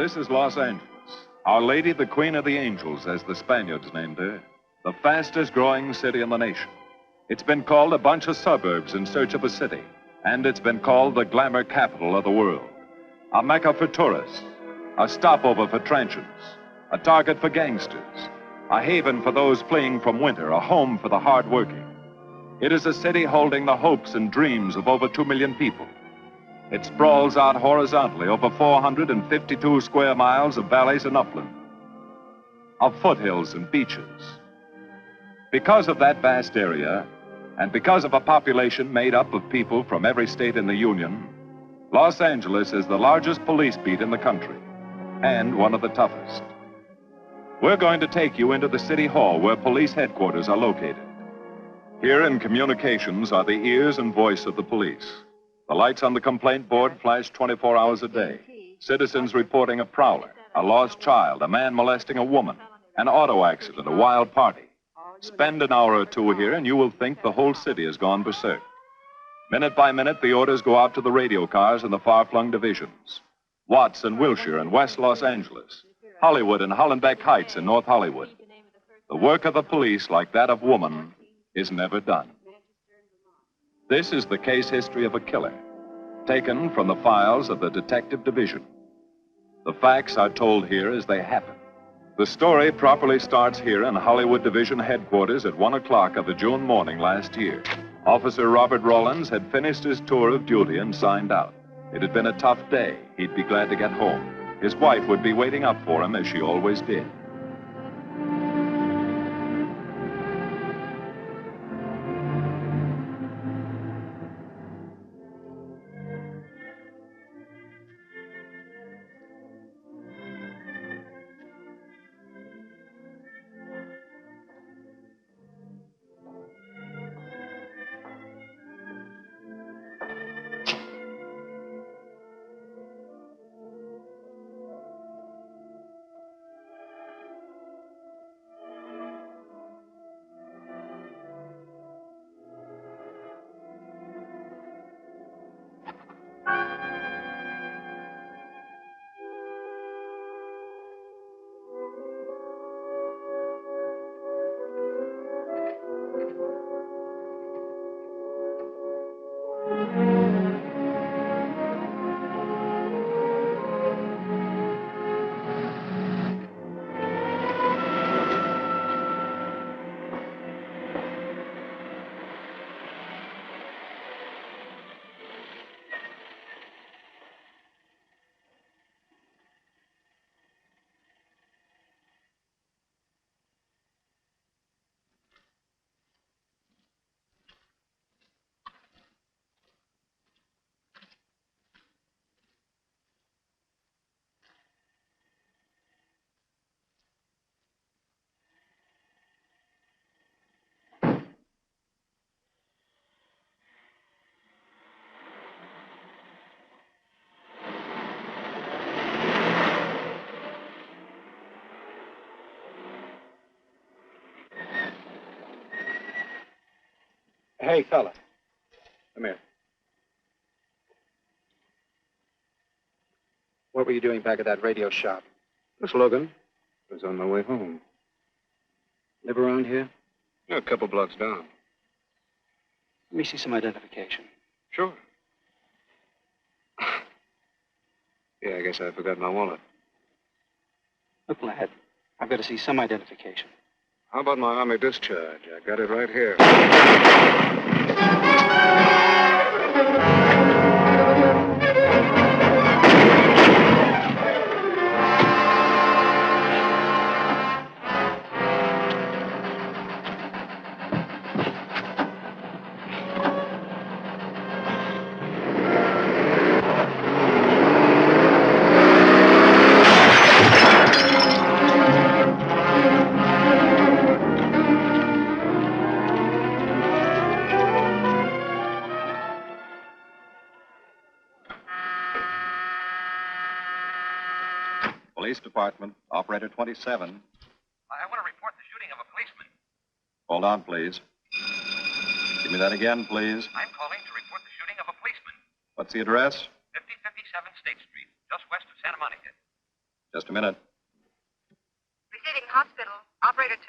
This is Los Angeles. Our Lady, the Queen of the Angels, as the Spaniards named her. The fastest growing city in the nation. It's been called a bunch of suburbs in search of a city. And it's been called the glamour capital of the world. A mecca for tourists. A stopover for transients. A target for gangsters. A haven for those fleeing from winter. A home for the hardworking. It is a city holding the hopes and dreams of over 2 million people. It sprawls out horizontally over 452 square miles of valleys and upland, of foothills and beaches. Because of that vast area, and because of a population made up of people from every state in the Union, Los Angeles is the largest police beat in the country, and one of the toughest. We're going to take you into the city hall where police headquarters are located. Here in communications are the ears and voice of the police. The lights on the complaint board flash 24 hours a day. Citizens reporting a prowler, a lost child, a man molesting a woman, an auto accident, a wild party. Spend an hour or two here and you will think the whole city has gone berserk. Minute by minute, the orders go out to the radio cars in the far-flung divisions. Watts and Wilshire and West Los Angeles. Hollywood and Hollenbeck Heights in North Hollywood. The work of the police, like that of woman, is never done. This is the case history of a killer, taken from the files of the Detective Division. The facts are told here as they happen. The story properly starts here in Hollywood Division headquarters at 1 o'clock of a June morning last year. Officer Robert Rollins had finished his tour of duty and signed out. It had been a tough day. He'd be glad to get home. His wife would be waiting up for him, as she always did. Hey, fella. Come here. What were you doing back at that radio shop? Just looking. I was on my way home. Live around here? Yeah, a couple blocks down. Let me see some identification. Sure. Yeah, I guess I forgot my wallet. Look, lad, I've got to see some identification. How about my Army discharge? I got it right here. Police Department, Operator 27. I want to report the shooting of a policeman. Hold on, please. Give me that again, please. I'm calling to report the shooting of a policeman. What's the address? 5057 State Street, just west of Santa Monica. Just a minute. Receiving hospital. Operator 2.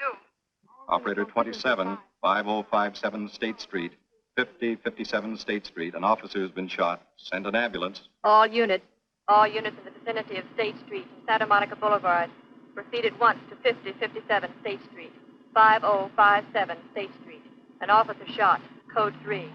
Operator 27, 5057 State Street, 5057 State Street. An officer has been shot. Send an ambulance. All units in the vicinity of State Street and Santa Monica Boulevard. Proceed at once to 5057 State Street, 5057 State Street. An officer shot. Code 3.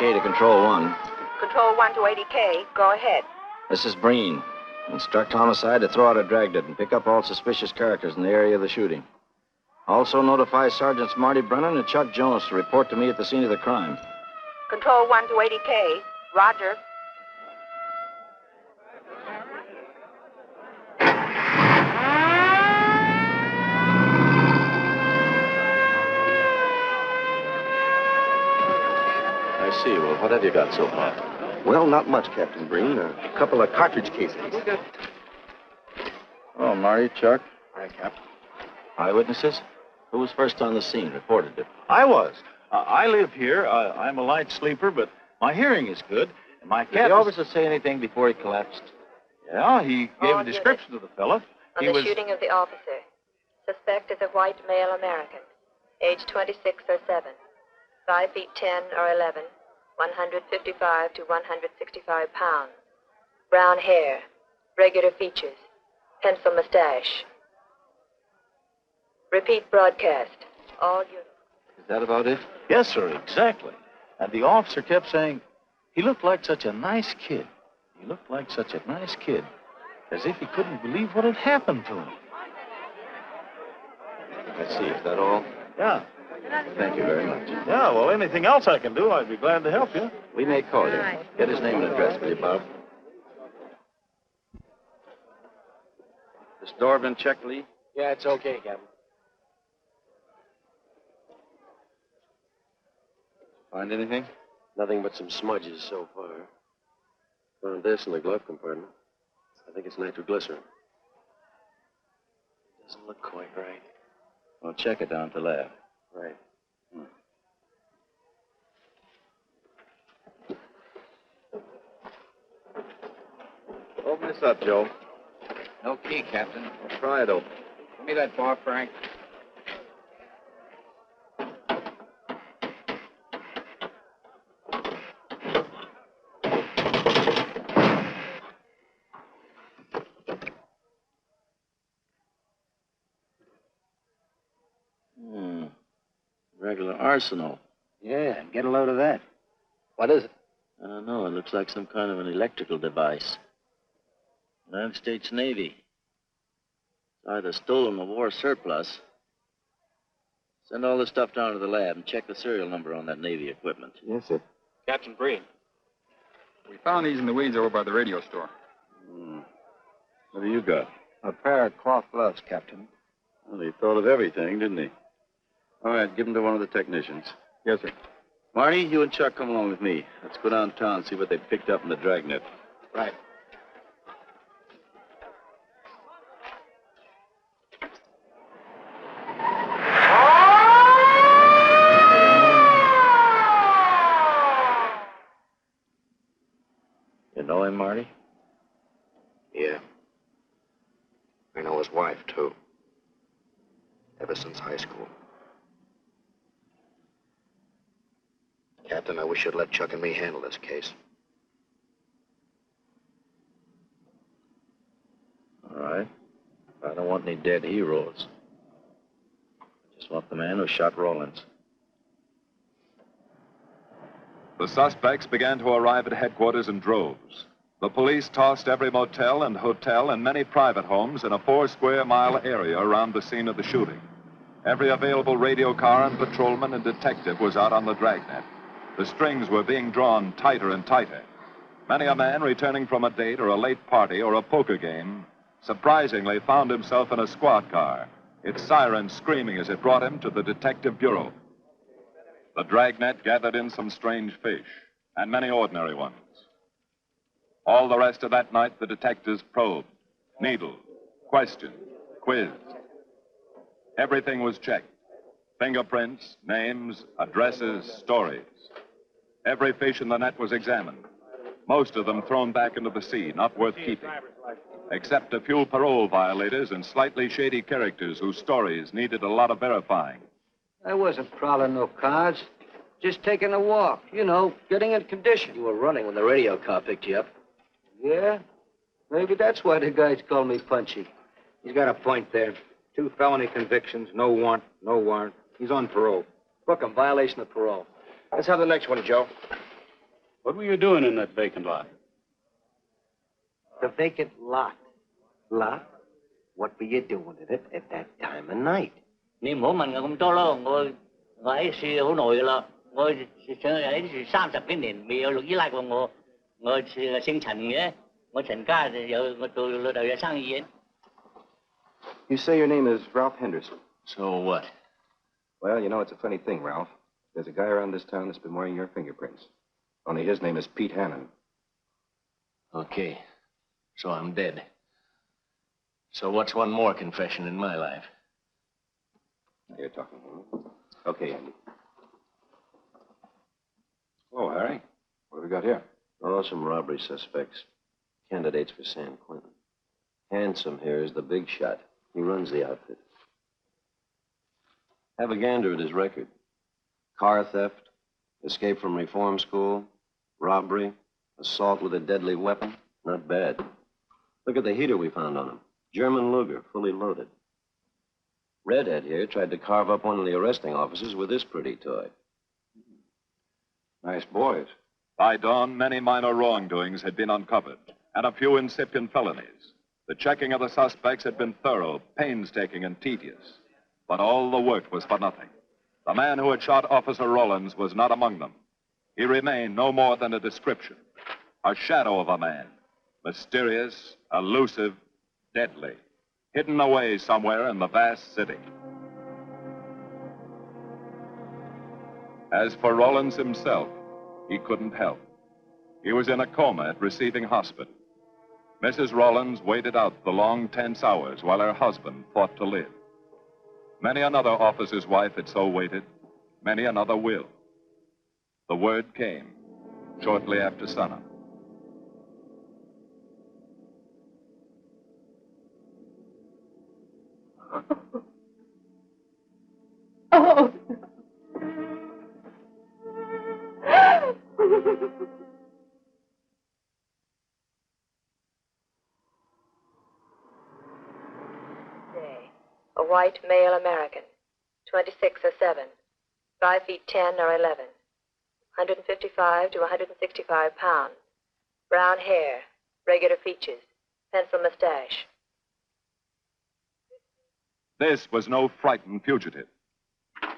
To Control 1. Control 1 to 80K. Go ahead. This is Breen. Instruct Homicide to throw out a dragnet and pick up all suspicious characters in the area of the shooting. Also notify Sergeants Marty, Brennan, and Chuck Jones to report to me at the scene of the crime. Control 1 to 80K. Roger. I see. Well, what have you got so far? Well, not much, Captain Breen. A couple of cartridge casings. Oh, Marty, Chuck. Hi, Cap. Eyewitnesses? Who was first on the scene? Reported it. I was. I live here. I'm a light sleeper, but my hearing is good. And my Did cat. the officer say anything before he collapsed? Yeah, he gave a description of the fella. On the shooting of the officer. Suspect is a white male American. Age 26 or 7. 5 feet 10 or 11. 155 to 165 pounds. Brown hair. Regular features. Pencil mustache. Repeat broadcast. All units. Is that about it? Yes, sir, exactly. And the officer kept saying, he looked like such a nice kid. He looked like such a nice kid. As if he couldn't believe what had happened to him. I see. Is that all? Yeah. Thank you very much. Yeah, well, anything else I can do, I'd be glad to help you. We may call you. Get his name and address, will you, Bob? This door been checked, Lee? Yeah, it's okay, Captain. Find anything? Nothing but some smudges so far. Found this in the glove compartment. I think it's nitroglycerin. Doesn't look quite right. Well, check it down at the lab. Right. Open this up, Joe. No key, Captain. Try it open. Give me that bar, Frank. Regular arsenal. Yeah, get a load of that. What is it? I don't know. It looks like some kind of an electrical device. United States Navy. It's either stolen or war surplus. Send all this stuff down to the lab and check the serial number on that Navy equipment. Yes, sir. Captain Breen. We found these in the weeds over by the radio store. What do you got? A pair of cloth gloves, Captain. Well, he thought of everything, didn't he? All right, give them to one of the technicians. Yes, sir. Marty, you and Chuck come along with me. Let's go downtown and see what they picked up in the dragnet. Right. You know him, Marty? Yeah. I know his wife, too. Ever since high school. Captain, I wish you'd let Chuck and me handle this case. All right. I don't want any dead heroes. I just want the man who shot Rawlins. The suspects began to arrive at headquarters in droves. The police tossed every motel and hotel and many private homes in a 4-square-mile area around the scene of the shooting. Every available radio car and patrolman and detective was out on the dragnet. The strings were being drawn tighter and tighter. Many a man returning from a date or a late party or a poker game surprisingly found himself in a squad car, its siren screaming as it brought him to the detective bureau. The dragnet gathered in some strange fish, and many ordinary ones. All the rest of that night, the detectives probed, needled, questioned, quizzed. Everything was checked. Fingerprints, names, addresses, stories. Every fish in the net was examined. Most of them thrown back into the sea, not worth keeping. Except a few parole violators and slightly shady characters whose stories needed a lot of verifying. I wasn't prowling no cars. Just taking a walk, getting in condition. You were running when the radio car picked you up. Yeah? Maybe that's why the guys call me Punchy. He's got a point there. 2 felony convictions, no warrant. He's on parole. Book him, violation of parole. Let's have the next one, Joe. What were you doing in that vacant lot? The vacant lot. Lot? What were you doing in it at that time of night? Ni mỗi mình cũng to lo ngồi ngồi xì hổ nội lo ngồi ấy 30幾年未有錄依賴過我姓陳嘅我陳家有做老豆嘅生意嘅。You say your name is Ralph Henderson. So what? Well, it's a funny thing, Ralph. There's a guy around this town that's been wearing your fingerprints. Only his name is Pete Hannon. Okay. So I'm dead. So what's one more confession in my life? Now you're talking, Henry. Okay, Andy. Oh, Harry. What have we got here? Oh, some robbery suspects. Candidates for San Quentin. Handsome here is the big shot. He runs the outfit. Have a gander at his record. Car theft, escape from reform school, robbery, assault with a deadly weapon. Not bad. Look at the heater we found on him. German Luger, fully loaded. Redhead here tried to carve up one of the arresting officers with this pretty toy. Nice boys. By dawn, many minor wrongdoings had been uncovered, and a few incipient felonies. The checking of the suspects had been thorough, painstaking, and tedious. But all the work was for nothing. The man who had shot Officer Rollins was not among them. He remained no more than a description, a shadow of a man, mysterious, elusive, deadly, hidden away somewhere in the vast city. As for Rollins himself, he couldn't help. He was in a coma at receiving hospital. Mrs. Rollins waited out the long, tense hours while her husband fought to live. Many another officer's wife had so waited. Many another will. The word came shortly after sunup. Oh. A white male American, 26 or 7, 5 feet 10 or 11, 155 to 165 pounds, brown hair, regular features, pencil mustache. This was no frightened fugitive.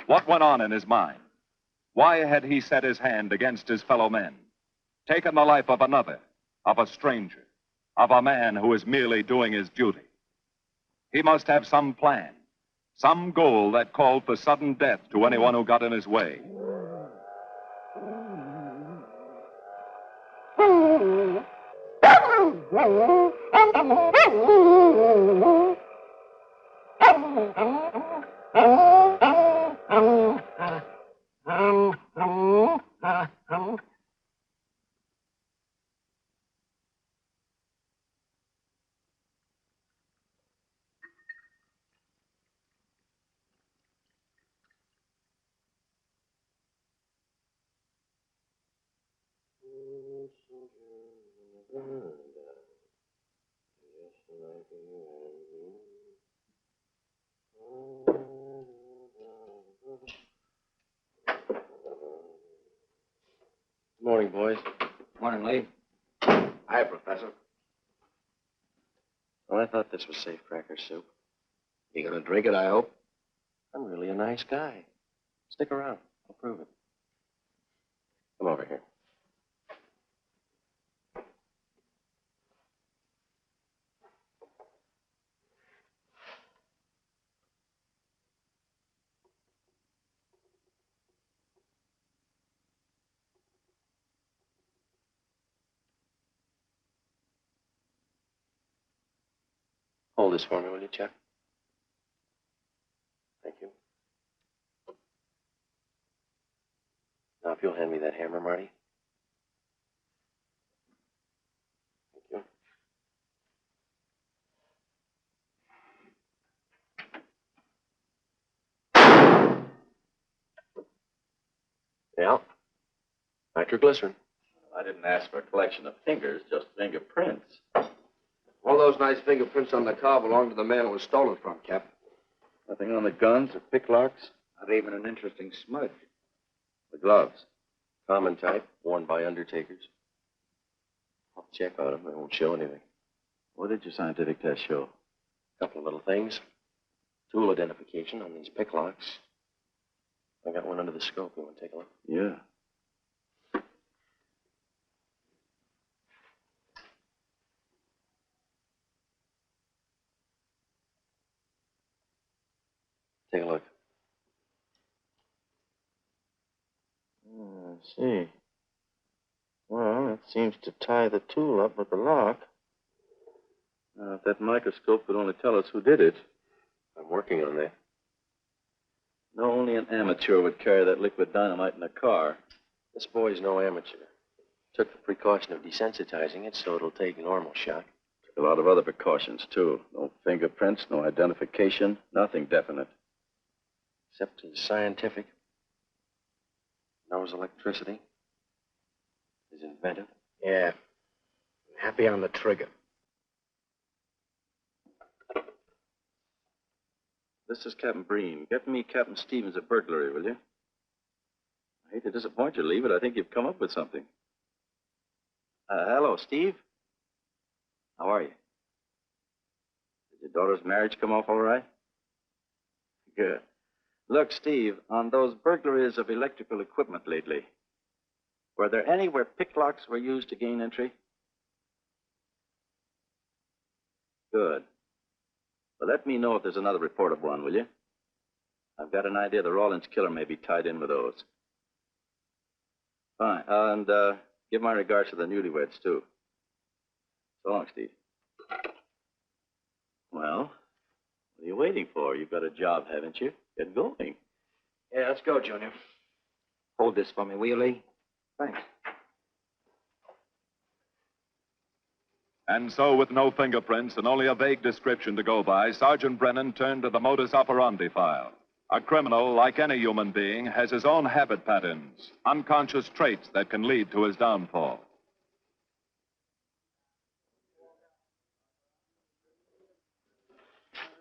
What went on in his mind? Why had he set his hand against his fellow men, taken the life of another, of a stranger, of a man who was merely doing his duty? He must have some plan, some goal that called for sudden death to anyone who got in his way. Morning, boys. Morning, Lee. Hi, Professor. Well, I thought this was safe cracker soup. You gonna drink it, I hope? I'm really a nice guy. Stick around. I'll prove it. Come over here. Hold this for me, will you, Chuck? Thank you. Now, if you'll hand me that hammer, Marty. Thank you. Yeah. Nitroglycerin. I didn't ask for a collection of fingers, just fingerprints. All those nice fingerprints on the car belong to the man it was stolen from, Cap. Nothing on the guns or picklocks? Not even an interesting smudge. The gloves? Common type, worn by undertakers. I'll check on them. They won't show anything. What did your scientific test show? A couple of little things. Tool identification on these picklocks. I got one under the scope. You want to take a look? Yeah. Take a look. I see. Well, it seems to tie the tool up with the lock. Now, if that microscope could only tell us who did it. I'm working on that. No, only an amateur would carry that liquid dynamite in a car. This boy's no amateur. Took the precaution of desensitizing it so it'll take normal shock. Took a lot of other precautions, too. No fingerprints, no identification, nothing definite. Except he's scientific. Knows electricity. Is inventive. Yeah. Happy on the trigger. This is Captain Breen. Get me Captain Stevens a burglary, will you? I hate to disappoint you, Lee, but I think you've come up with something. Hello, Steve. How are you? Did your daughter's marriage come off all right? Good. Look, Steve, on those burglaries of electrical equipment lately, were there any where picklocks were used to gain entry? Good. Well, let me know if there's another report of one, will you? I've got an idea the Rawlins killer may be tied in with those. Fine. And give my regards to the newlyweds, too. So long, Steve. Well, what are you waiting for? You've got a job, haven't you? Get going. Yeah, let's go, Junior. Hold this for me, will you, Lee? Thanks. And so, with no fingerprints and only a vague description to go by, Sergeant Brennan turned to the modus operandi file. A criminal, like any human being, has his own habit patterns, unconscious traits that can lead to his downfall.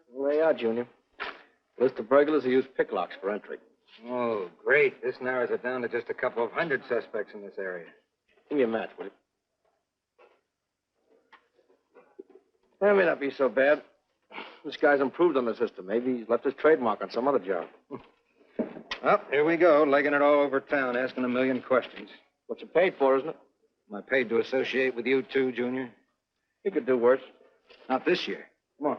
Well, there you are, Junior. List of burglars who use picklocks for entry. Oh, great. This narrows it down to just a couple of hundred suspects in this area. Give me a match, will you? That may not be so bad. This guy's improved on the system. Maybe he's left his trademark on some other job. Well, here we go, legging it all over town, asking a million questions. What you paid for, isn't it? Am I paid to associate with you, too, Junior? You could do worse. Not this year. Come on.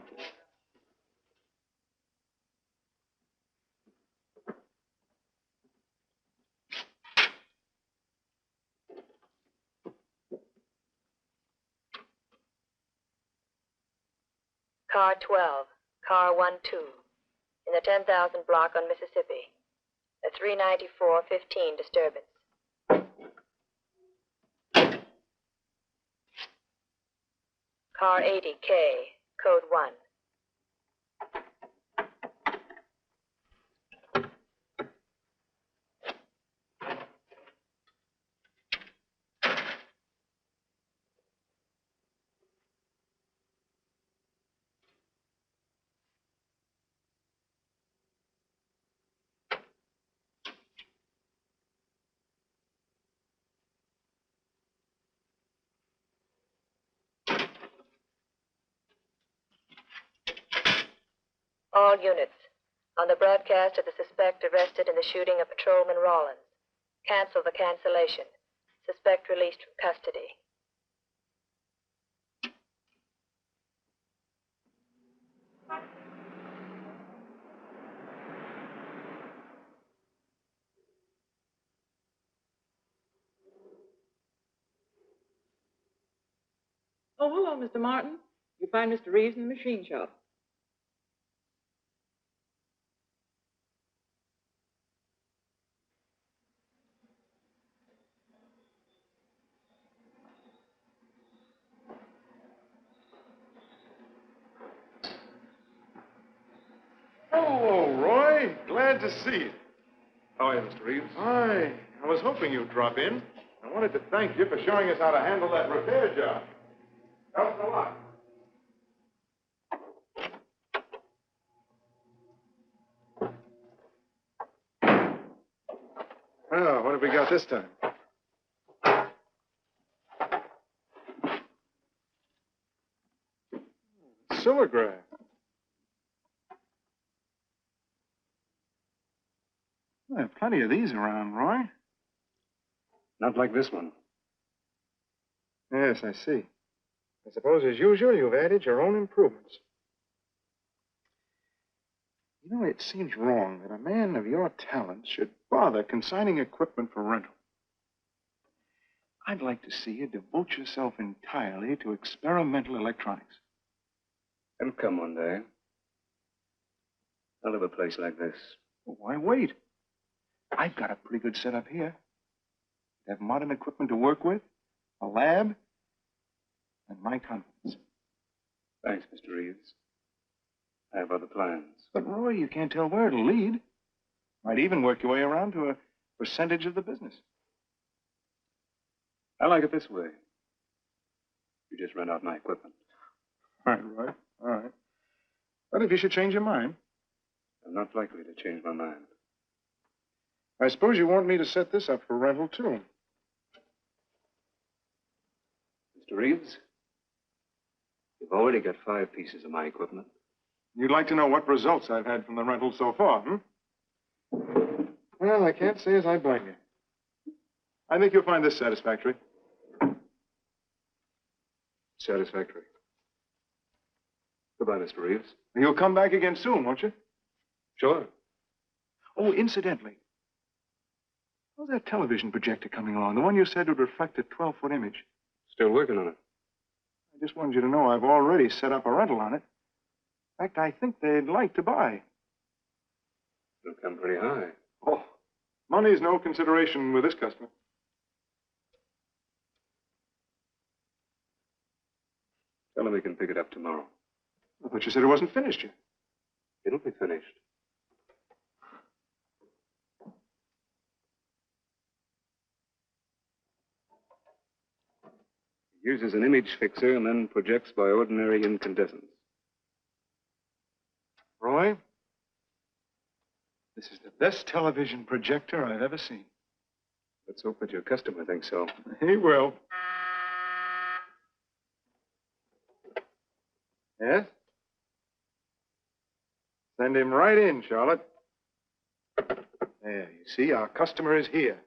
Car 12, car 12, in the 10,000 block on Mississippi. A 394-15 disturbance. Car 80K, code 1. All units. On the broadcast of the suspect arrested in the shooting of Patrolman Rawlins. Cancel the cancellation. Suspect released from custody. Oh, hello, Mr. Martin. You find Mr. Reeves in the machine shop. Hello, Roy. Glad to see you. How are you, Mr. Reeves? Hi. I was hoping you'd drop in. I wanted to thank you for showing us how to handle that repair job. Helped a lot. Oh, what have we got this time? Silograph. There are plenty of these around, Roy. Not like this one. Yes, I see. I suppose, as usual, you've added your own improvements. You know, it seems wrong that a man of your talents should bother consigning equipment for rental. I'd like to see you devote yourself entirely to experimental electronics. It'll come one day. I'll have a place like this. Well, why wait? I've got a pretty good setup here. I have modern equipment to work with, a lab, and my confidence. Thanks, Mr. Reeves. I have other plans. But, Roy, you can't tell where it'll lead. Might even work your way around to a percentage of the business. I like it this way. You just rent out my equipment. All right, Roy. All right. But if you should change your mind. I'm not likely to change my mind. I suppose you want me to set this up for rental, too. Mr. Reeves, you've already got 5 pieces of my equipment. You'd like to know what results I've had from the rental so far, Well, I can't say as I blame you. I think you'll find this satisfactory. Satisfactory. Goodbye, Mr. Reeves. You'll come back again soon, won't you? Sure. Oh, incidentally, how's that television projector coming along? The one you said would reflect a 12-foot image. Still working on it. I just wanted you to know I've already set up a rental on it. In fact, I think they'd like to buy. It'll come pretty high. Oh, money's no consideration with this customer. Tell him we can pick it up tomorrow. I thought you said it wasn't finished yet. It'll be finished. It uses an image fixer and then projects by ordinary incandescence. Roy, this is the best television projector I've ever seen. Let's hope that your customer thinks so. He will. Yes? Send him right in, Charlotte. There, you see, our customer is here,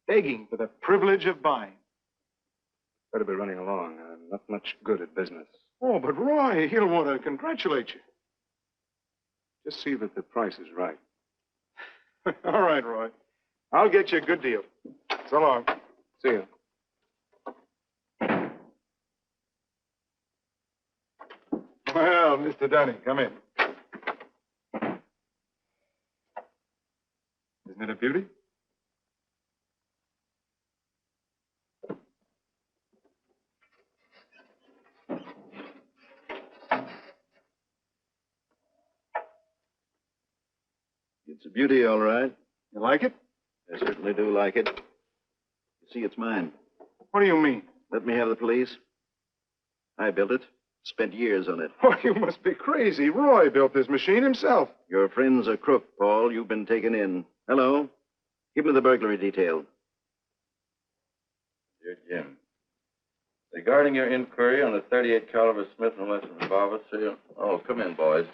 begging for the privilege of buying. Better be running along. I'm not much good at business. Oh, but Roy, he'll want to congratulate you. Just see that the price is right. All right, Roy. I'll get you a good deal. So long. See you. Well, Mr. Dunning, come in. Isn't it a beauty? It's a beauty, all right. You like it? I certainly do like it. You see, it's mine. What do you mean? Let me have the police. I built it. Spent years on it. Why, you must be crazy. Roy built this machine himself. Your friend's a crook, Paul. You've been taken in. Hello? Give me the burglary detail. Dear Jim, regarding your inquiry on the .38 caliber Smith & Wesson revolver, sir. Oh, come in, boys.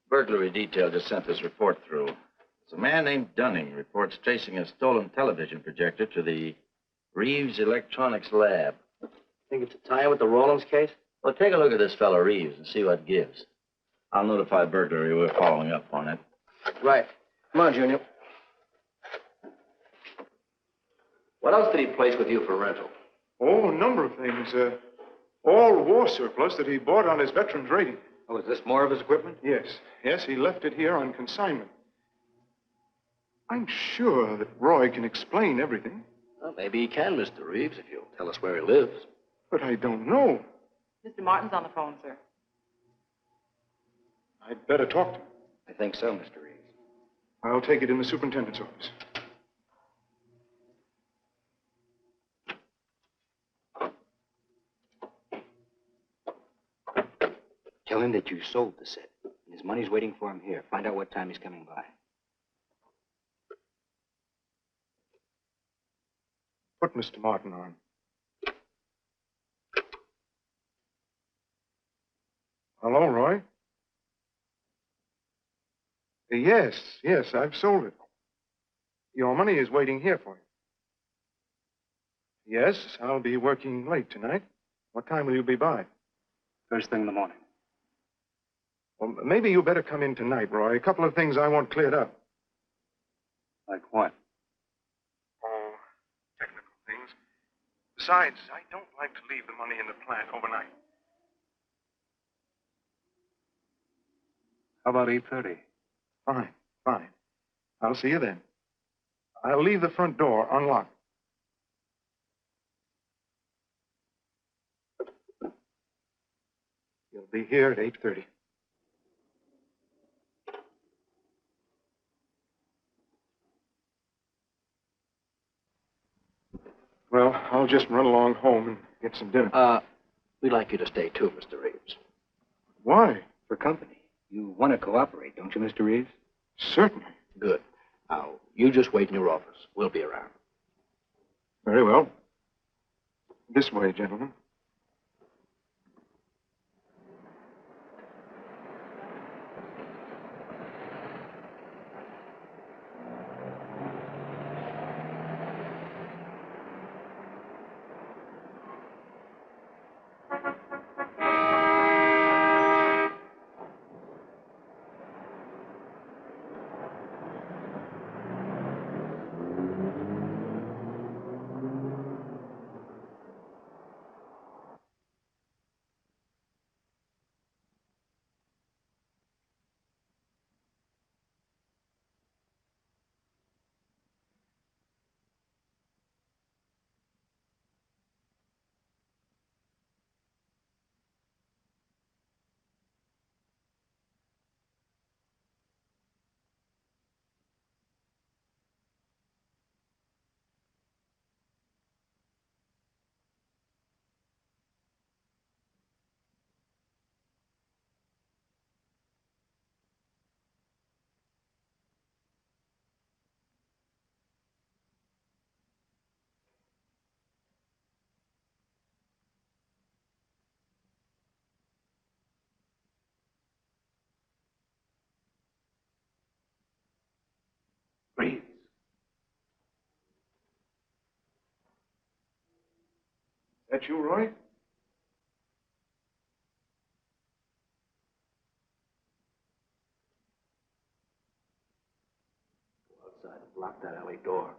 Burglary detail just sent this report through. It's a man named Dunning reports tracing a stolen television projector to the Reeves Electronics Lab. Think it's a tie with the Rawlins case? Well, take a look at this fellow Reeves and see what gives. I'll notify burglary we're following up on it. Right. Come on, Junior. What else did he place with you for rental? Oh, a number of things. All war surplus that he bought on his veterans rating. Oh, is this more of his equipment? Yes. Yes, he left it here on consignment. I'm sure that Roy can explain everything. Well, maybe he can, Mr. Reeves, if you'll tell us where he lives. But I don't know. Mr. Martin's on the phone, sir. I'd better talk to him. I think so, Mr. Reeves. I'll take it in the superintendent's office. Tell him that you sold the set. And his money's waiting for him here. Find out what time he's coming by. Put Mr. Martin on. Hello, Roy? Yes, I've sold it. Your money is waiting here for you. Yes, I'll be working late tonight. What time will you be by? First thing in the morning. Well, maybe you better come in tonight, Roy. A couple of things I want cleared up. Like what? Oh, technical things. Besides, I don't like to leave the money in the plant overnight. How about 8:30? Fine. I'll see you then. I'll leave the front door unlocked. You'll be here at 8:30. Well, I'll just run along home and get some dinner. We'd like you to stay too, Mr. Reeves. Why? For company. You want to cooperate, don't you, Mr. Reeves? Certainly. Good. Now, you just wait in your office. We'll be around. Very well. This way, gentlemen. Reeves. That you, Roy? Go outside and block that alley door.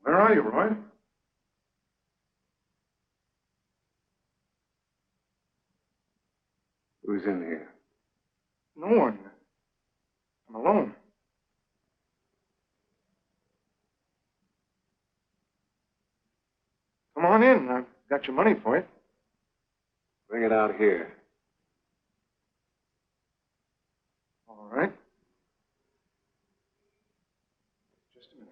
Where are you, Roy? Who's in here? No one. I'm alone. Come on in. I've got your money for you. Bring it out here. All right. Just a minute.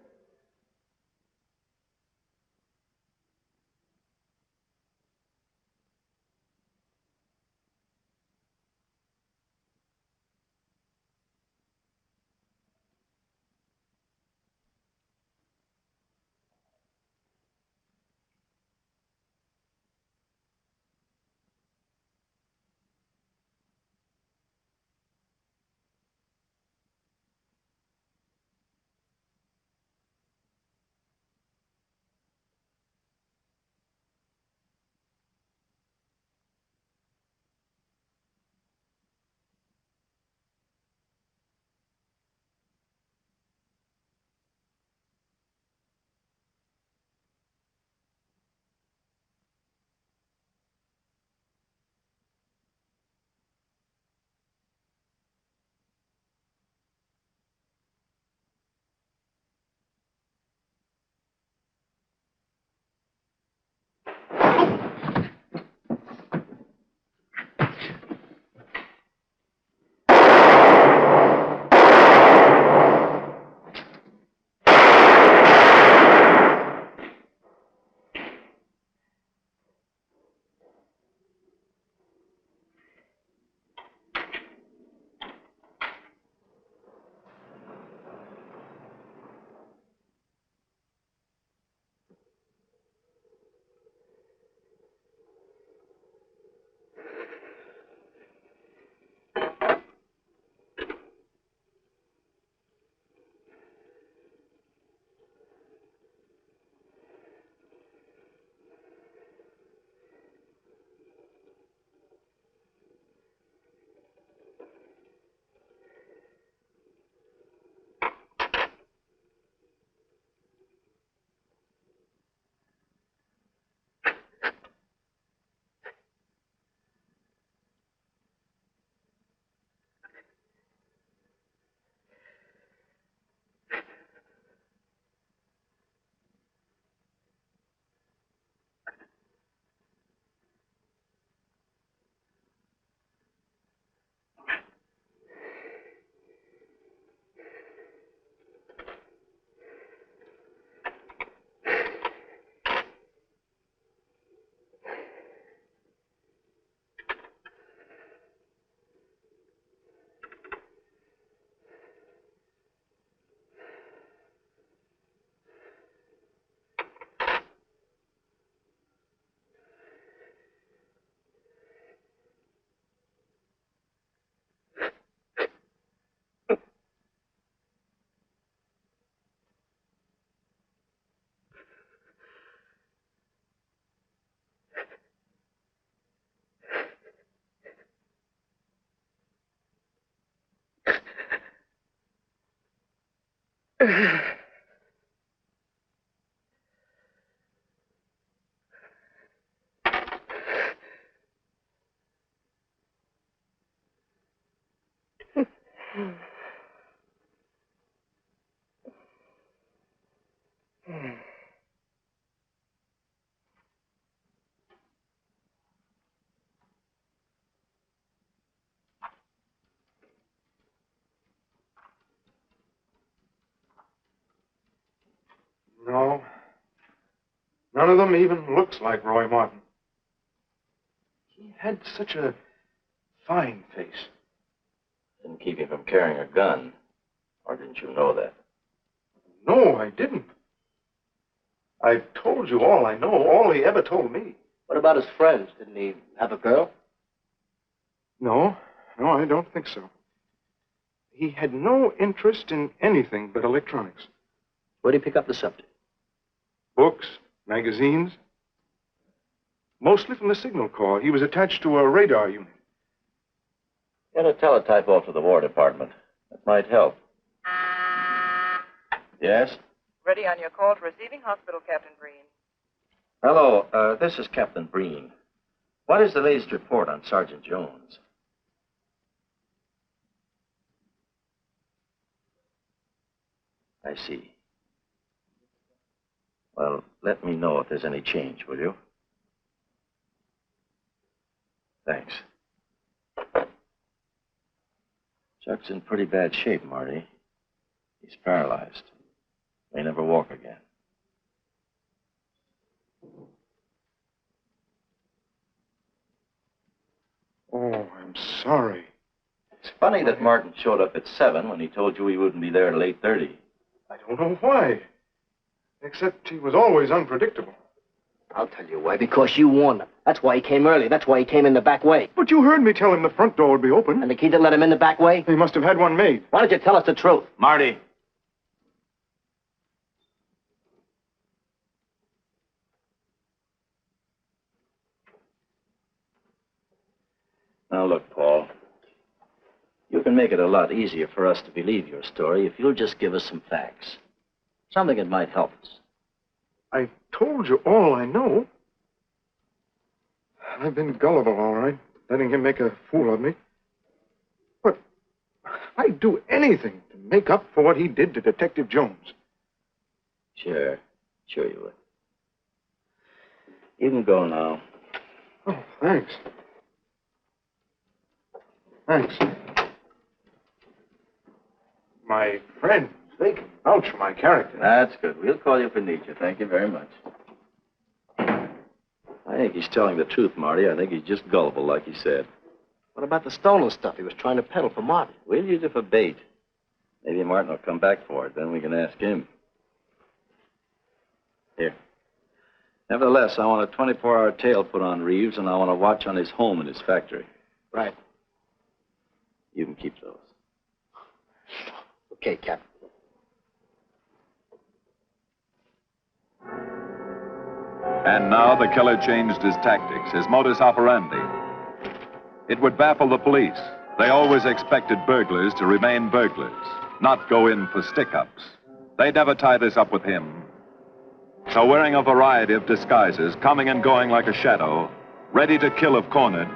No. None of them even looks like Roy Martin. He had such a fine face. Didn't keep him from carrying a gun. Or didn't you know that? No, I didn't. I told you all I know, all he ever told me. What about his friends? Didn't he have a girl? No, I don't think so. He had no interest in anything but electronics. Where'd he pick up the subject? Books, magazines. Mostly from the Signal Corps. He was attached to a radar unit. Get a teletype off to the War Department. That might help. Yes? Ready on your call to receiving hospital, Captain Breen. Hello, this is Captain Breen. What is the latest report on Sergeant Jones? I see. Well, let me know if there's any change, will you? Thanks. Chuck's in pretty bad shape, Marty. He's paralyzed. May never walk again. Oh, I'm sorry. It's funny that Martin showed up at 7 when he told you he wouldn't be there till 8:30. I don't know why. Except he was always unpredictable. I'll tell you why. Because you warned him. That's why he came early. That's why he came in the back way. But you heard me tell him the front door would be open. And the key that let him in the back way? He must have had one made. Why don't you tell us the truth? Marty. Now, look, Paul. You can make it a lot easier for us to believe your story if you'll just give us some facts. Something that might help us. I told you all I know. I've been gullible, all right, letting him make a fool of me. But I'd do anything to make up for what he did to Detective Jones. Sure you would. You can go now. Oh, thanks. Thanks. My friends, they can vouch for my character. That's good. We'll call you if we need you. Thank you very much. I think he's telling the truth, Marty. I think he's just gullible, like he said. What about the stolen stuff he was trying to peddle for Marty? We'll use it for bait. Maybe Martin will come back for it. Then we can ask him. Here. Nevertheless, I want a 24-hour tail put on Reeves, and I want a watch on his home and his factory. Right. You can keep those. Okay, Captain. And now the killer changed his tactics, his modus operandi. It would baffle the police. They always expected burglars to remain burglars, not go in for stick-ups. They'd never tie this up with him. So wearing a variety of disguises, coming and going like a shadow, ready to kill if cornered,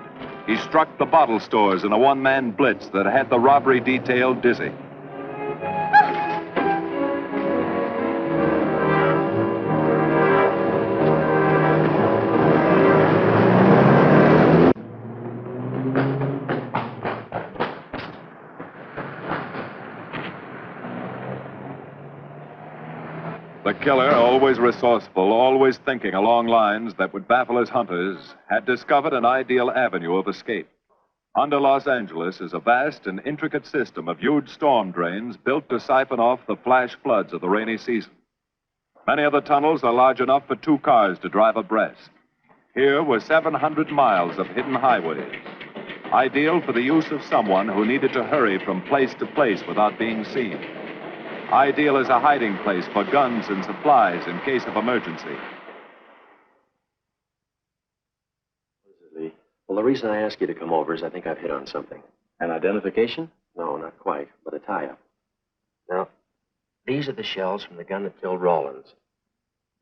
he struck the bottle stores in a one-man blitz that had the robbery detail dizzy. The killer, always resourceful, always thinking along lines that would baffle his hunters, had discovered an ideal avenue of escape. Under Los Angeles is a vast and intricate system of huge storm drains built to siphon off the flash floods of the rainy season. Many of the tunnels are large enough for 2 cars to drive abreast. Here were 700 miles of hidden highways, ideal for the use of someone who needed to hurry from place to place without being seen. Ideal as a hiding place for guns and supplies in case of emergency. Well, the reason I asked you to come over is I think I've hit on something. An identification? No, not quite, but a tie-up. Now, These are the shells from the gun that killed Rawlins.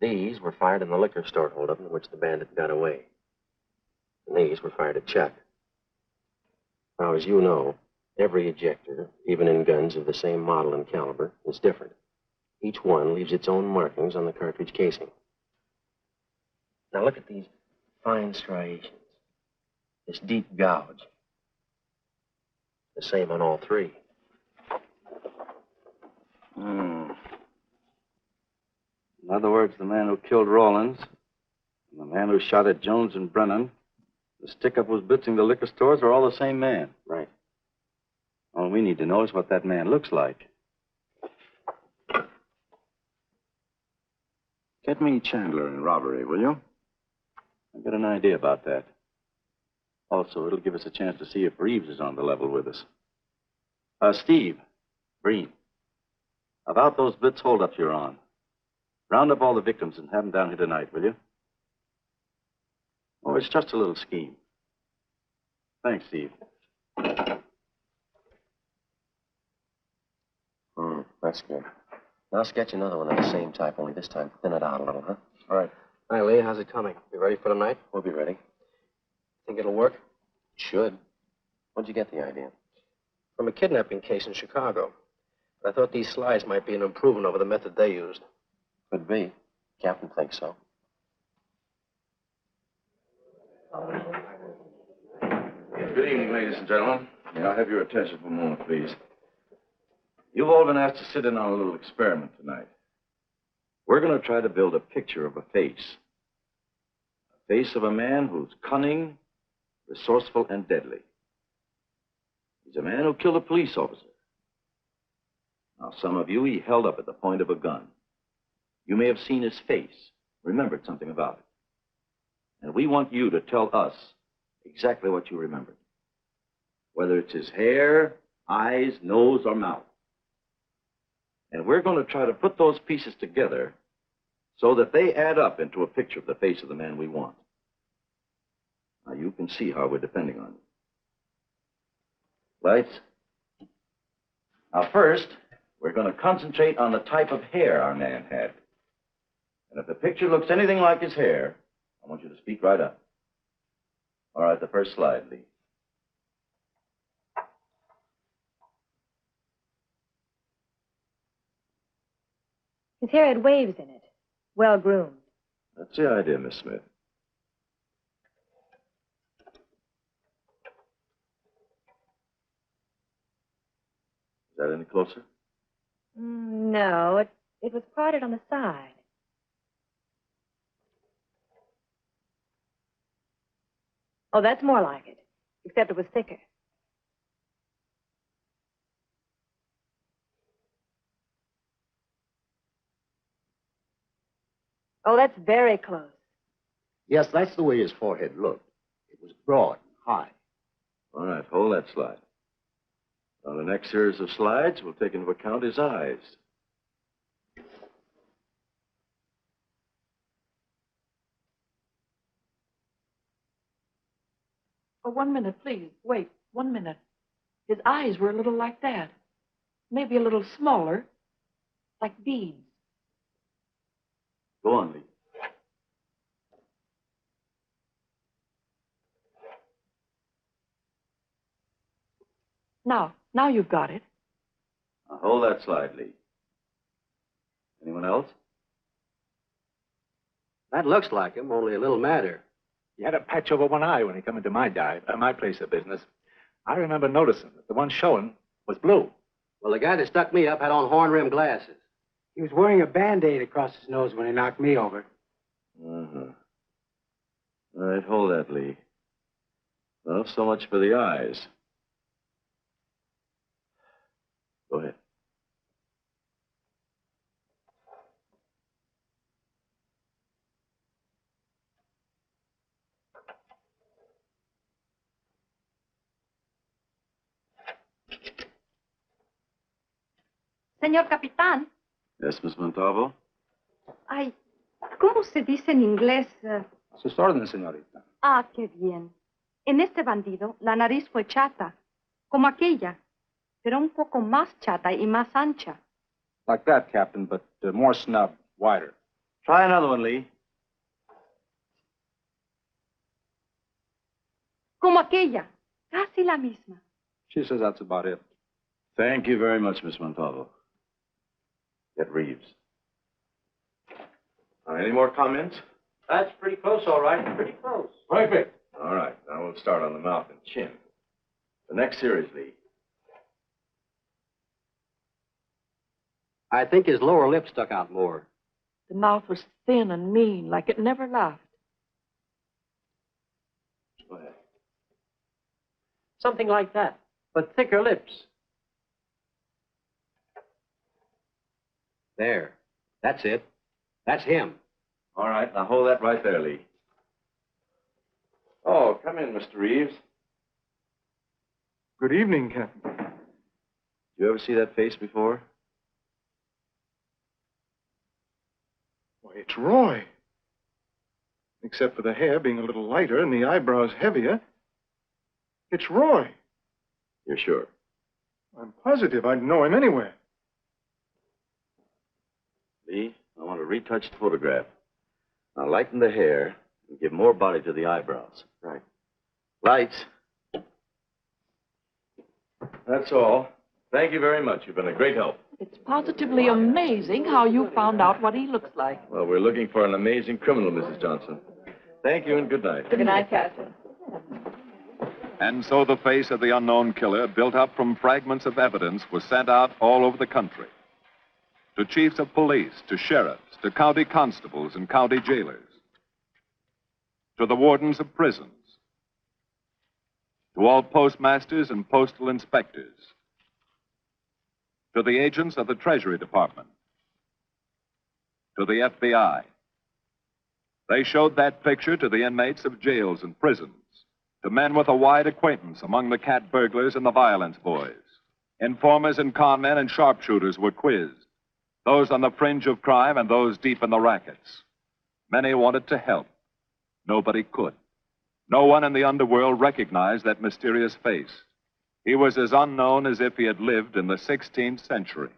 These were fired in the liquor store holdup in which the bandit got away. And these were fired at Chuck. Now, as you know, every ejector, even in guns of the same model and caliber, is different. Each one leaves its own markings on the cartridge casing. Now look at these fine striations. This deep gouge. The same on all three. In other words, the man who killed Rawlins and the man who shot at Jones and Brennan, the stick-up who's blitzing the liquor stores, are all the same man. Right. All we need to know is what that man looks like. Get me Chandler in robbery, will you? I've got an idea about that. Also, it'll give us a chance to see if Reeves is on the level with us. Steve, Breen, about those blitz holdups you're on. Round up all the victims and have them down here tonight, will you? Oh, it's just a little scheme. Thanks, Steve. That's good. Now I'll sketch another one of the same type, only this time thin it out a little, huh? All right. Hi, Lee. How's it coming? You ready for tonight? We'll be ready. Think it'll work? It should. Where'd you get the idea? From a kidnapping case in Chicago. I thought these slides might be an improvement over the method they used. Could be. Captain thinks so. Good evening, ladies and gentlemen. May I have your attention for a moment, please? You've all been asked to sit in on a little experiment tonight. We're going to try to build a picture of a face. A face of a man who's cunning, resourceful, and deadly. He's a man who killed a police officer. Now, some of you he held up at the point of a gun. You may have seen his face, remembered something about it. And we want you to tell us exactly what you remembered. Whether it's his hair, eyes, nose, or mouth. And we're going to try to put those pieces together so that they add up into a picture of the face of the man we want. Now, you can see how we're depending on you. Lights? Now, first, we're going to concentrate on the type of hair our man had. And if the picture looks anything like his hair, I want you to speak right up. All right, the first slide, Lee. His hair had waves in it. Well groomed. That's the idea, Miss Smith. Is that any closer? No, it was parted on the side. Oh, that's more like it, except it was thicker. Oh, that's very close. Yes, that's the way his forehead looked. It was broad and high. All right, hold that slide. On the next series of slides, we'll take into account his eyes. Oh, 1 minute, please. Wait, 1 minute. His eyes were a little like that. Maybe a little smaller, like beads. Go on, Lee. Now you've got it. Now hold that slide, Lee. Anyone else? That looks like him, only a little madder. He had a patch over one eye when he come into my place of business. I remember noticing that the one showing was blue. Well, the guy that stuck me up had on horn-rimmed glasses. He was wearing a Band-Aid across his nose when he knocked me over. Uh-huh. All right, hold that, Lee. Well, so much for the eyes. Go ahead. Señor Capitán. Yes, Miss Montalvo? Ay, ¿cómo se dice en inglés? Sus órdenes, señorita. Ah, qué bien. En este bandido, la nariz fue chata, como aquella, pero un poco más chata y más ancha. Like that, Captain, but more snub, wider. Try another one, Lee. Como aquella. Casi la misma. She says that's about it. Thank you very much, Miss Montalvo. Get Reeves. Any more comments? That's pretty close, all right. Pretty close. Perfect. All right, now we'll start on the mouth and chin. The next series, Lee. I think his lower lip stuck out more. The mouth was thin and mean, like it never laughed. Go ahead. Something like that, but thicker lips. There. That's it. That's him. All right, now hold that right there, Lee. Oh, come in, Mr. Reeves. Good evening, Captain. Did you ever see that face before? Why, it's Roy. Except for the hair being a little lighter and the eyebrows heavier. It's Roy. You're sure? I'm positive I'd know him anywhere. Lee, I want a retouched photograph. Now lighten the hair and give more body to the eyebrows. Right. Lights. That's all. Thank you very much. You've been a great help. It's positively amazing how you found out what he looks like. Well, we're looking for an amazing criminal, Mrs. Johnson. Thank you and good night. Good night, Captain. And so the face of the unknown killer, built up from fragments of evidence, was sent out all over the country. To chiefs of police, to sheriffs, to county constables and county jailers, to the wardens of prisons, to all postmasters and postal inspectors, to the agents of the Treasury Department, to the FBI. They showed that picture to the inmates of jails and prisons, to men with a wide acquaintance among the cat burglars and the violence boys. Informers and con men and sharpshooters were quizzed, those on the fringe of crime and those deep in the rackets. Many wanted to help. Nobody could. No one in the underworld recognized that mysterious face. He was as unknown as if he had lived in the 16th century.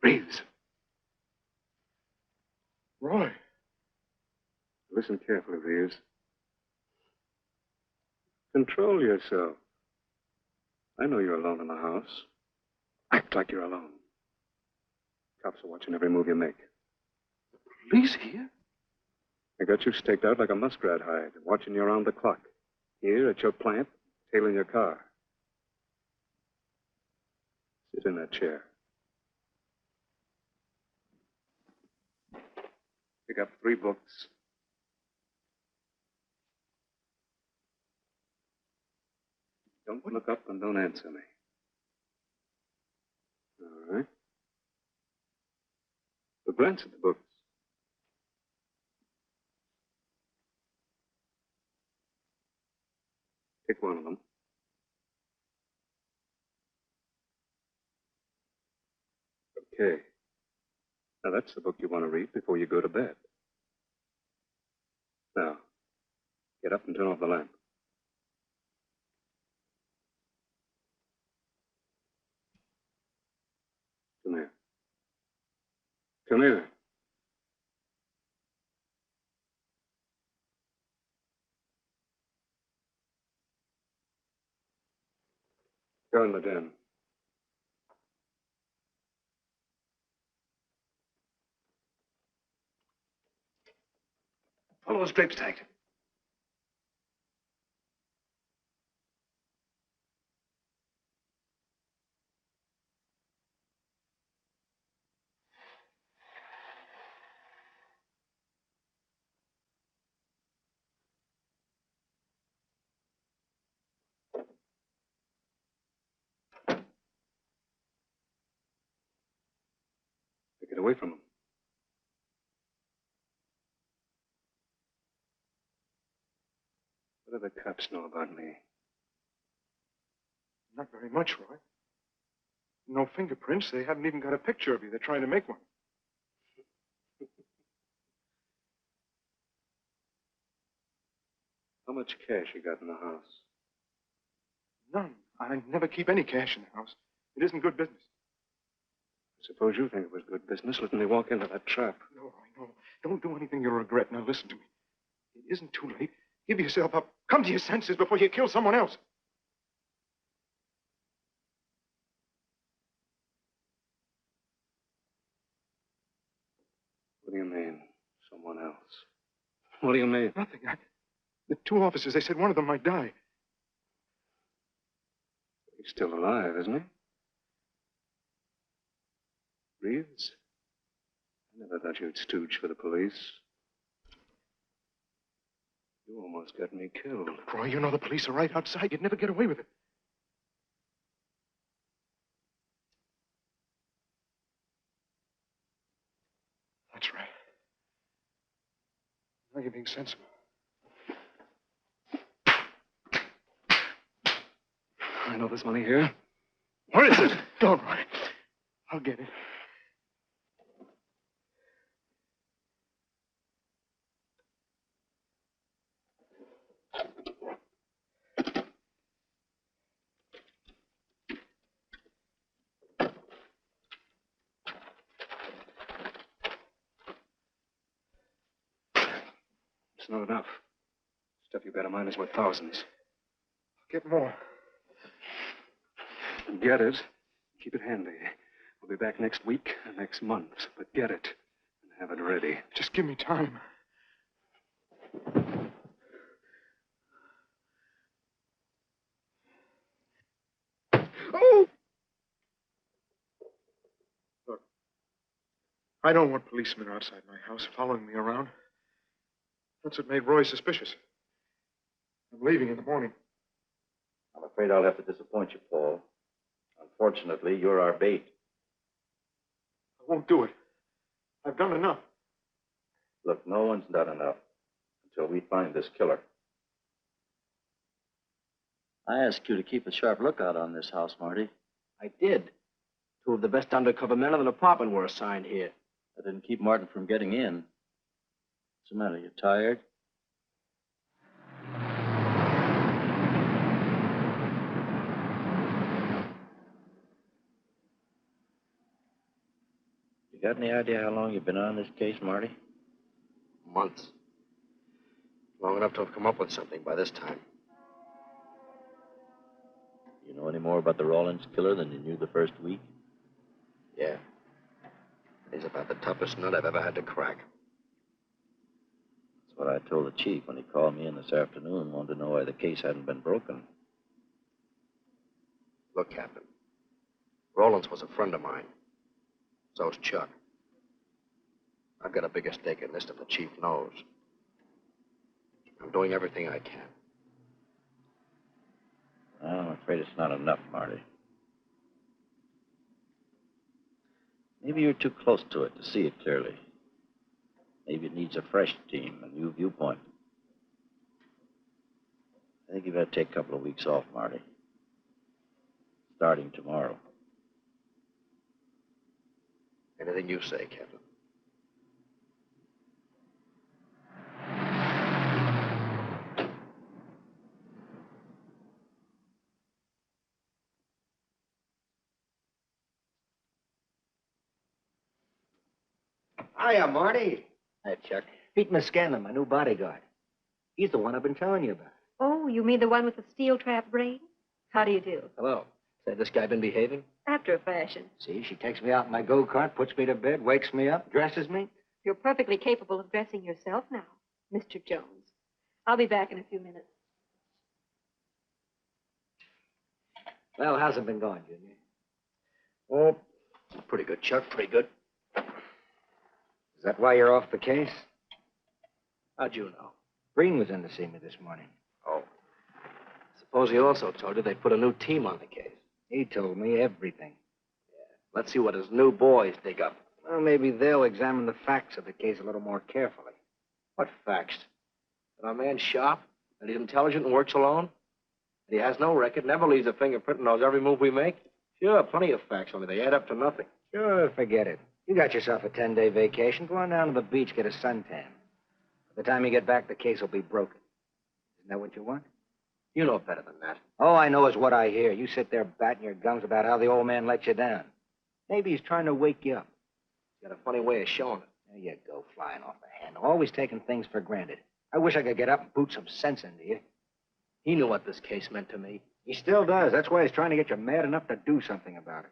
Reeves. Roy. Listen carefully, Reeves. Control yourself. I know you're alone in the house. Act like you're alone. Cops are watching every move you make. Police here? They got you staked out like a muskrat hide, watching you around the clock. Here at your plant, tailing your car. Sit in that chair. Pick up 3 books. Don't look up and don't answer me. All right. So glance at the books. Pick one of them. Okay. Now, that's the book you want to read before you go to bed. Now, get up and turn off the lamp. Come here. Come here. Go in the den. Pull those drapes tight. Get away from them. What do the cops know about me? Not very much, Roy. No fingerprints. They haven't even got a picture of you. They're trying to make one. How much cash you got in the house? None. I never keep any cash in the house. It isn't good business. Suppose you think it was good business letting me walk into that trap. No, I know. Don't do anything you'll regret. Now listen to me. It isn't too late. Give yourself up. Come to your senses before you kill someone else. What do you mean, someone else? What do you mean? Nothing. The two officers, they said one of them might die. He's still alive, isn't he? Reeves? I never thought you'd stooge for the police. You almost got me killed. Roy, you know the police are right outside. You'd never get away with it. That's right. Now you're being sensible. I know there's money here. Where is it? Don't, Roy. I'll get it. It's not enough. Stuff you better mind is worth thousands. Get more. Get it. Keep it handy. We'll be back next week, next month. But get it and have it ready. Just give me time. Oh! Look, I don't want policemen outside my house following me around. That's what made Roy suspicious. I'm leaving in the morning. I'm afraid I'll have to disappoint you, Paul. Unfortunately, you're our bait. I won't do it. I've done enough. Look, no one's done enough until we find this killer. I asked you to keep a sharp lookout on this house, Marty. I did. Two of the best undercover men in the department were assigned here. I didn't keep Martin from getting in. What's the matter? You tired? You got any idea how long you've been on this case, Marty? Months. Long enough to have come up with something by this time. You know any more about the Rawlins killer than you knew the first week? Yeah. He's about the toughest nut I've ever had to crack. That's what I told the chief when he called me in this afternoon and wanted to know why the case hadn't been broken. Look, Captain. Rawlins was a friend of mine. So's Chuck. I've got a bigger stake in this than the chief knows. I'm doing everything I can. Well, I'm afraid it's not enough, Marty. Maybe you're too close to it to see it clearly. Maybe it needs a fresh team, a new viewpoint. I think you better take a couple of weeks off, Marty. Starting tomorrow. Anything you say, Captain. Hiya, Marty. Hi, Chuck. Pete Scanlon, my new bodyguard. He's the one I've been telling you about. Oh, you mean the one with the steel trap brain? How do you do? Hello. Say, this guy been behaving? After a fashion. See, she takes me out in my go-kart, puts me to bed, wakes me up, dresses me. You're perfectly capable of dressing yourself now, Mr. Jones. I'll be back in a few minutes. Well, how's it been going, Junior? Oh, pretty good, Chuck, pretty good. Is that why you're off the case? How'd you know? Breen was in to see me this morning. Oh. Suppose he also told you they put a new team on the case. He told me everything. Let's see what his new boys dig up. Well, maybe they'll examine the facts of the case a little more carefully. What facts? That our man's sharp, that he's intelligent and works alone, that he has no record, never leaves a fingerprint and knows every move we make? Sure, plenty of facts, only they add up to nothing. Sure, forget it. You got yourself a 10-day vacation. Go on down to the beach, get a suntan. By the time you get back, the case will be broken. Isn't that what you want? You know better than that. All I know is what I hear. You sit there batting your gums about how the old man let you down. Maybe he's trying to wake you up. He's got a funny way of showing it. There you go, flying off the handle. Always taking things for granted. I wish I could get up and boot some sense into you. He knew what this case meant to me. He still does. That's why he's trying to get you mad enough to do something about it.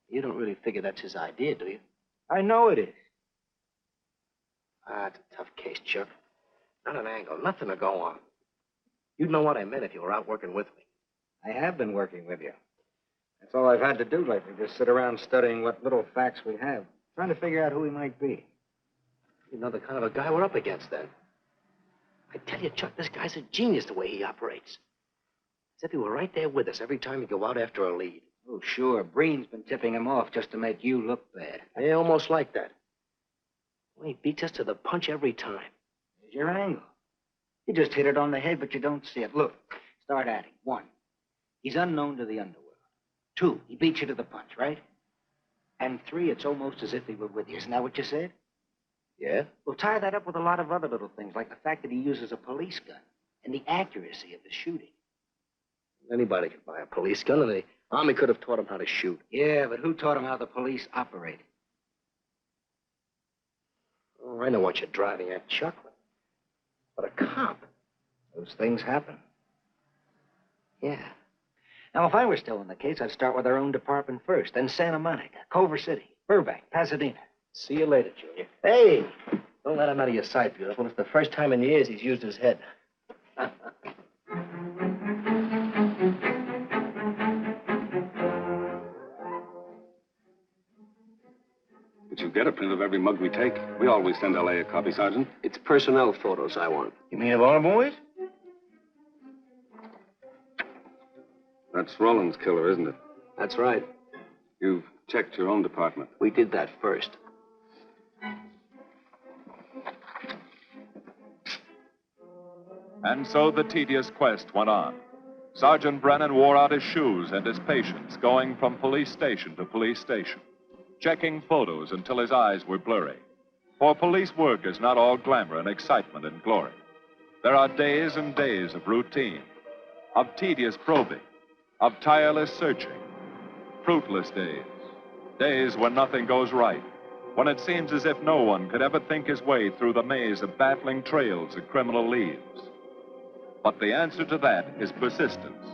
You don't really figure that's his idea, do you? I know it is. Ah, it's a tough case, Chuck. Not an angle, nothing to go on. You'd know what I meant if you were out working with me. I have been working with you. That's all I've had to do lately, just sit around studying what little facts we have, trying to figure out who he might be. You know the kind of a guy we're up against, then. I tell you, Chuck, this guy's a genius the way he operates. As if he were right there with us every time we go out after a lead. Oh, sure. Breen's been tipping him off just to make you look bad. Yeah, almost like that. Well, he beats us to the punch every time. There's your angle. You just hit it on the head, but you don't see it. Look, start adding. 1, he's unknown to the underworld. 2, he beats you to the punch, right? And 3, it's almost as if he were with you. Isn't that what you said? Yeah? Well, tie that up with a lot of other little things, like the fact that he uses a police gun and the accuracy of the shooting. Anybody could buy a police gun, and the Army could have taught him how to shoot. Yeah, but who taught him how the police operate? Oh, I know what you're driving at, Chuck. But a cop. Those things happen. Yeah. Now, if I were still in the case, I'd start with our own department first, then Santa Monica, Culver City, Burbank, Pasadena. See you later, Junior. Hey! Don't let him out of your sight, beautiful. It's the first time in years he's used his head. Did you get a print of every mug we take? We always send LA a copy, Sergeant. It's personnel photos I want. You mean of our boys? That's Rollins' killer, isn't it? That's right. You've checked your own department. We did that first. And so the tedious quest went on. Sergeant Brennan wore out his shoes and his patience, going from police station to police station, checking photos until his eyes were blurry. For police work is not all glamour and excitement and glory. There are days and days of routine, of tedious probing, of tireless searching, fruitless days, days when nothing goes right, when it seems as if no one could ever think his way through the maze of baffling trails a criminal leaves. But the answer to that is persistence,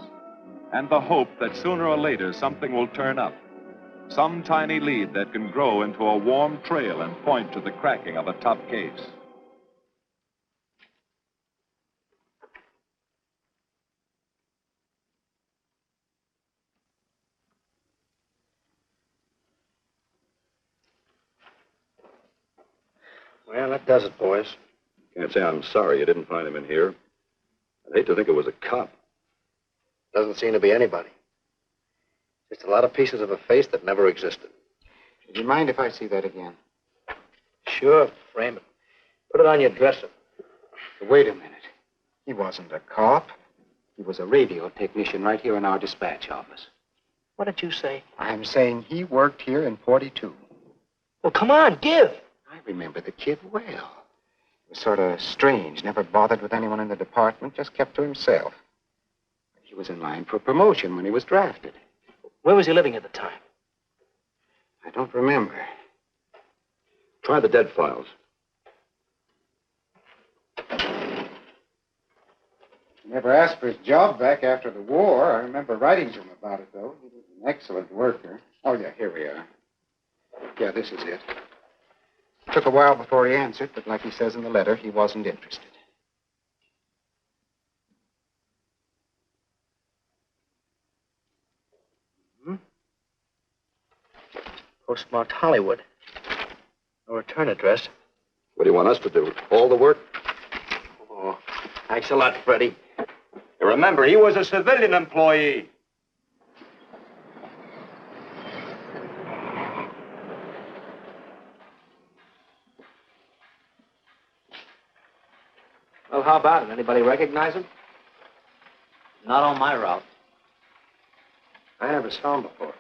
and the hope that sooner or later something will turn up, some tiny lead that can grow into a warm trail and point to the cracking of a tough case. Well, that does it, boys. Can't say I'm sorry you didn't find him in here. I'd hate to think it was a cop. Doesn't seem to be anybody. Just a lot of pieces of a face that never existed. Would you mind if I see that again? Sure, frame it. Put it on your dresser. Wait a minute. He wasn't a cop. He was a radio technician right here in our dispatch office. What did you say? I'm saying he worked here in 42. Well, come on, give. I remember the kid well. He was sort of strange, never bothered with anyone in the department, just kept to himself. He was in line for promotion when he was drafted. Where was he living at the time? I don't remember. Try the dead files. He never asked for his job back after the war. I remember writing to him about it, though. He was an excellent worker. Oh, yeah, here we are. Yeah, this is it. It took a while before he answered, but like he says in the letter, he wasn't interested. Postmarked Hollywood. No return address. What do you want us to do? All the work? Oh, thanks a lot, Freddie. Remember, he was a civilian employee. Well, how about it? Anybody recognize him? Not on my route. I never saw him before.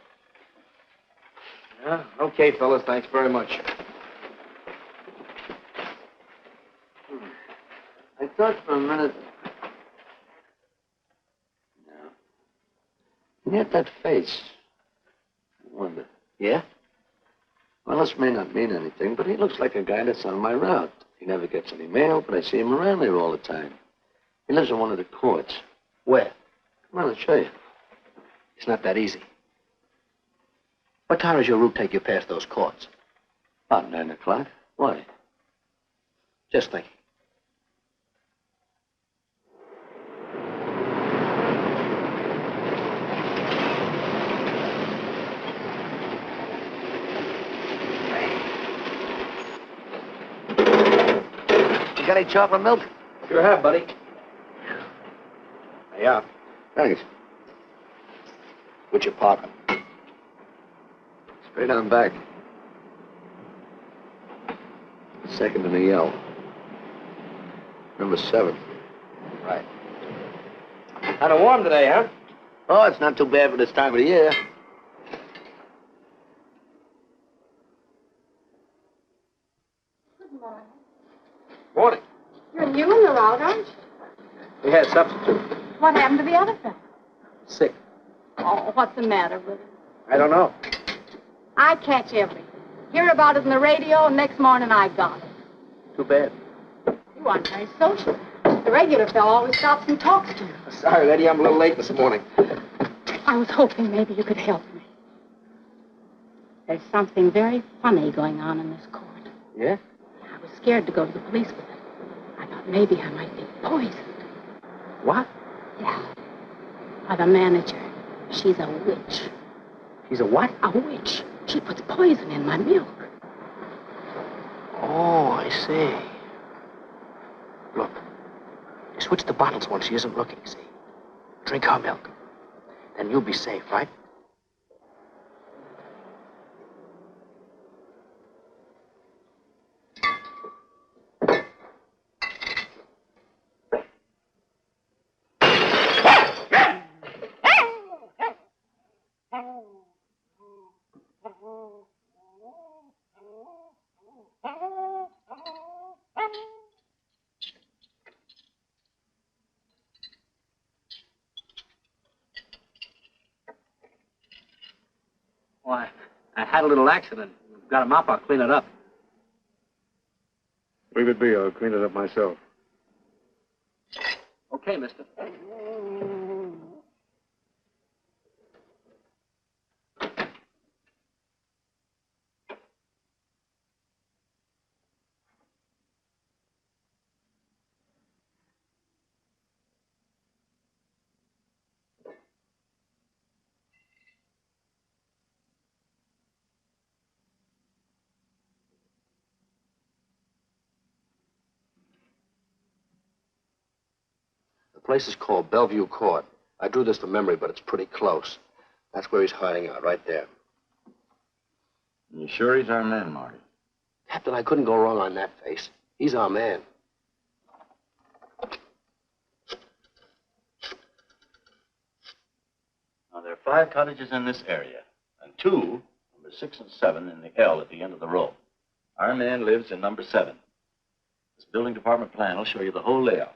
Yeah, okay, fellas. Thanks very much. I thought for a minute... No. He had that face. I wonder. Yeah? Well, this may not mean anything, but he looks like a guy that's on my route. He never gets any mail, but I see him around there all the time. He lives in one of the courts. Where? Come on, I'll show you. It's not that easy. What time does your route take you past those courts? About 9 o'clock. Why? Just thinking. You got any chocolate milk? Sure have, buddy. Yeah. Thanks. What's your park? Straight on back. Second in the yell. Number 7. Right. Kind of warm today, huh? Oh, it's not too bad for this time of the year. Good morning. Morning. You're new in the route, aren't you? We had substitute. What happened to the other fellow? Sick. Oh, what's the matter with him? I don't know. I catch everything. Hear about it on the radio, and next morning I got it. Too bad. You aren't very social. The regular fellow always stops and talks to you. Sorry, lady, I'm a little late this morning. I was hoping maybe you could help me. There's something very funny going on in this court. Yeah? I was scared to go to the police with it. I thought maybe I might be poisoned. What? Yeah. By the manager. She's a witch. She's a what? A witch. She puts poison in my milk. Oh, I see. Look, you switch the bottles when she isn't looking, see? Drink her milk. Then you'll be safe, right? Why, I had a little accident. Got a mop, I'll clean it up. Leave it be. I'll clean it up myself. Okay, mister. The place is called Bellevue Court. I drew this from memory, but it's pretty close. That's where he's hiding out, right there. You sure he's our man, Marty? Captain, I couldn't go wrong on that face. He's our man. Now, there are 5 cottages in this area, and 2, number 6 and 7, in the L at the end of the row. Our man lives in number 7. This building department plan will show you the whole layout.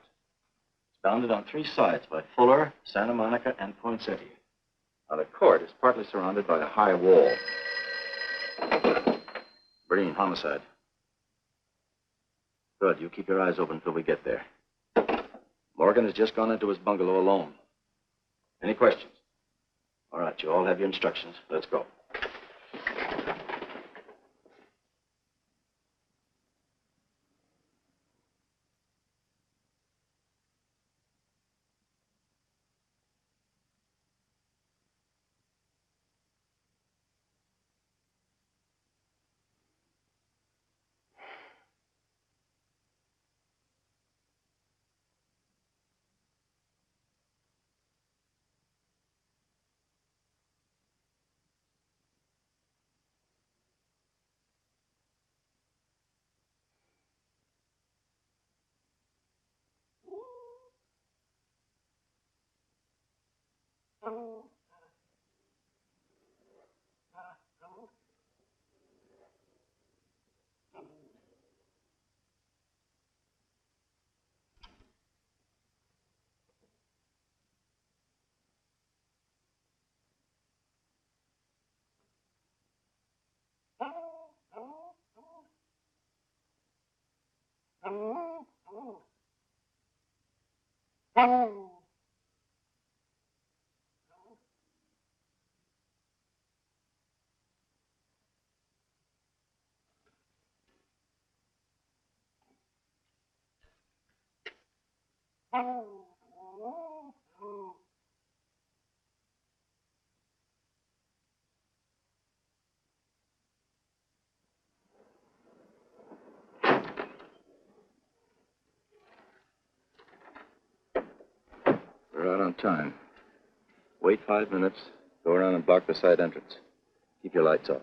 It's bounded on 3 sides by Fuller, Santa Monica, and Poinsettia. Now, the court is partly surrounded by a high wall. Brady, homicide. Good. You keep your eyes open until we get there. Morgan has just gone into his bungalow alone. Any questions? All right, you all have your instructions. Let's go. We're out on time. Wait 5 minutes. Go around and block the side entrance. Keep your lights off.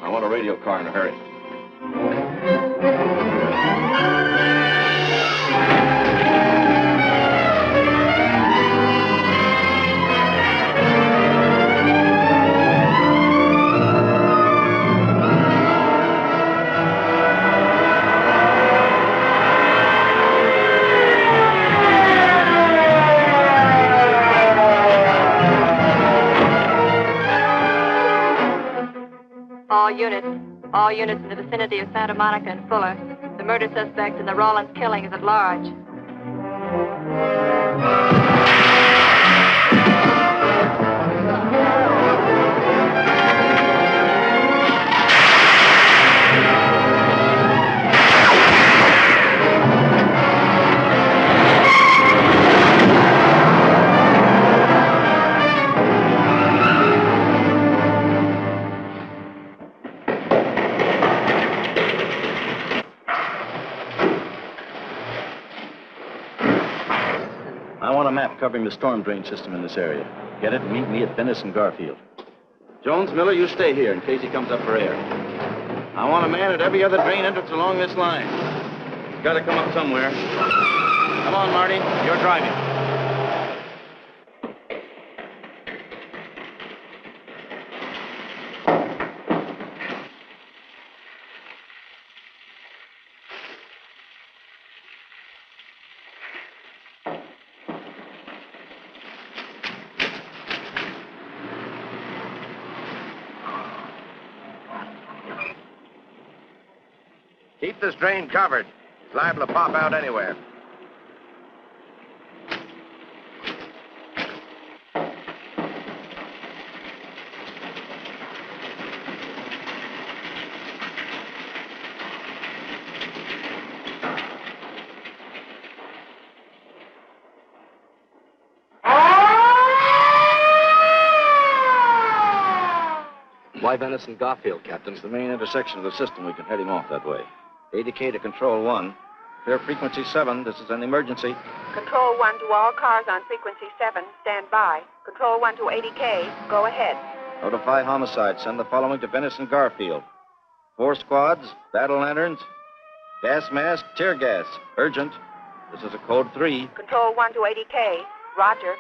I want a radio car in a hurry. All units in the vicinity of Santa Monica and Fuller. The murder suspect in the Rawlins killing is at large. Covering the storm drain system in this area. Get it and meet me at Venice and Garfield. Jones, Miller, you stay here in case he comes up for air. I want a man at every other drain entrance along this line. He's got to come up somewhere. Come on, Marty. You're driving. Keep this drain covered. It's liable to pop out anywhere. Why Venice and Garfield, Captain? It's the main intersection of the system. We can head him off that way. ADK to Control 1. Clear frequency 7. This is an emergency. Control 1 to all cars on frequency 7. Stand by. Control 1 to ADK. Go ahead. Notify Homicide. Send the following to Venice and Garfield. 4 squads, battle lanterns, gas mask, tear gas. Urgent. This is a code 3. Control 1 to ADK. Roger.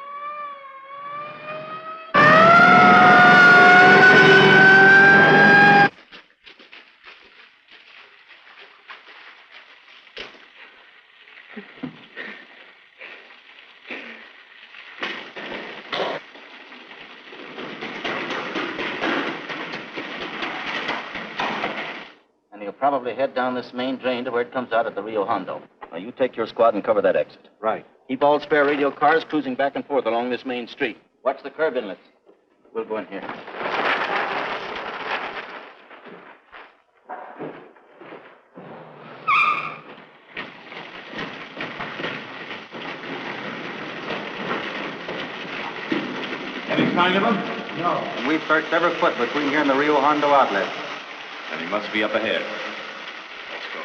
Probably head down this main drain to where it comes out at the Rio Hondo. Now, you take your squad and cover that exit. Right. Keep all spare radio cars cruising back and forth along this main street. Watch the curb inlets. We'll go in here. Any sign of him? No. And we've searched every foot between here and the Rio Hondo outlet. Then he must be up ahead. Let's go.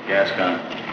Gas gun.